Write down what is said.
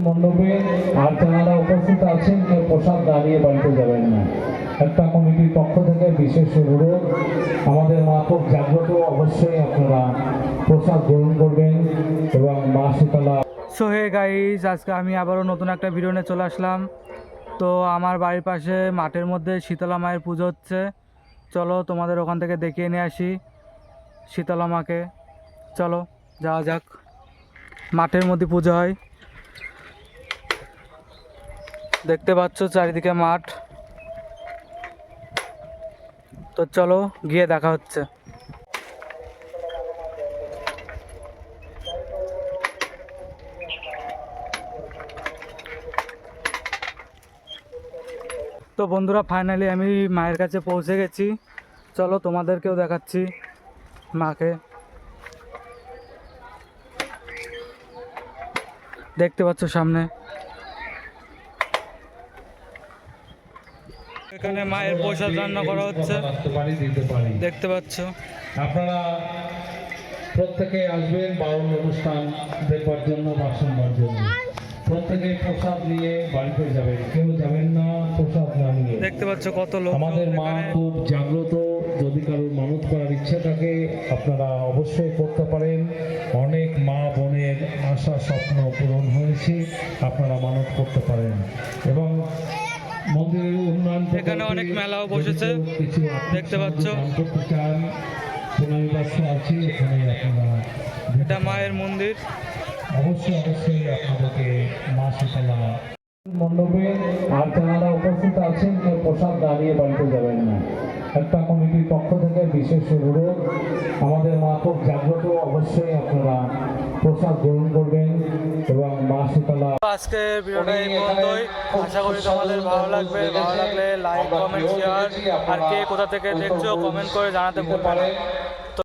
মণ্ডপে আর যারা উপস্থিত আছেন কেউ প্রসাদ দাঁড়িয়ে বাড়িতে যাবেন না। একটা কমিটির পক্ষ থেকে বিশেষ অনুরোধ, আমাদের মা খুব জাগ্রত, অবশ্যই আপনারা প্রসাদ গ্রহণ করবেন এবং মা শীতলা। সো হে গাইস, আজকে আমি আবারও নতুন একটা ভিডিও নিয়ে চলে আসলাম। তো আমার বাড়ির পাশে মাঠের মধ্যে শীতলা মায়ের পুজো হচ্ছে। চলো তোমাদের ওখান থেকে দেখিয়ে নিয়ে আসি শীতলা মাকে। চলো যাওয়া যাক, মাঠের মধ্যে পুজো হয়, দেখতে পাচ্ছ চারিদিকে মাঠ। তো চলো গিয়ে দেখা হচ্ছে। তো বন্ধুরা, ফাইনালি আমি মায়ের কাছে পৌঁছে গেছি। চলো তোমাদেরকেও দেখাচ্ছি মাকে। দেখতে পাচ্ছ সামনে, এখানে মায়ের প্রসাদ রান্না করা হচ্ছে, দেখতে পাচ্ছ। আপনারা প্রত্যেকে আসবেন বাউল অনুষ্ঠান দেখবার জন্য, বা শুনবার জন্য। প্রত্যেকে প্রসাদ নিয়ে বাড়িতে যাবেন, কেউ যাবেন না প্রসাদ না নিয়ে। দেখতে পাচ্ছ কত লোক। আমাদের মা খুব জাগ্রত, যদি কারোর মানত করার ইচ্ছা থাকে আপনারা অবশ্যই করতে পারেন। অনেক মা বোনের আশা স্বপ্ন পূরণ হয়েছে, আপনারা মানত করতে পারেন। এবং মন্দিরের উন্নয়ন, এখানে অনেক মেলাও বসেছে, কিছু দেখতে পাচ্ছ। করতে চান, পুনর্বাসন আছে এখানে, আপনারা এটা মায়ের মন্দির। অবশ্যই আপনাদেরকে মা শীতলা মণ্ডপে আর যারা উপস্থিত আছেন কেউ প্রসাদ দাঁড়িয়ে বাড়িতে যাবেন না। একটা কমিটির পক্ষ থেকে বিশেষ অনুরোধ, আমাদের মা খুব জাগ্রত, অবশ্যই আপনারা প্রসাদ গ্রহণ করবেন এবং মা শীতলা। আজকের ভিডিওটা এই পর্যন্তই। আশা করি তোমাদের ভালো লাগবে। ভালো লাগলে লাইক, কমেন্ট, শেয়ার, আর কে কোথা থেকে দেখছো কমেন্ট করে জানাতে ভুলবে না।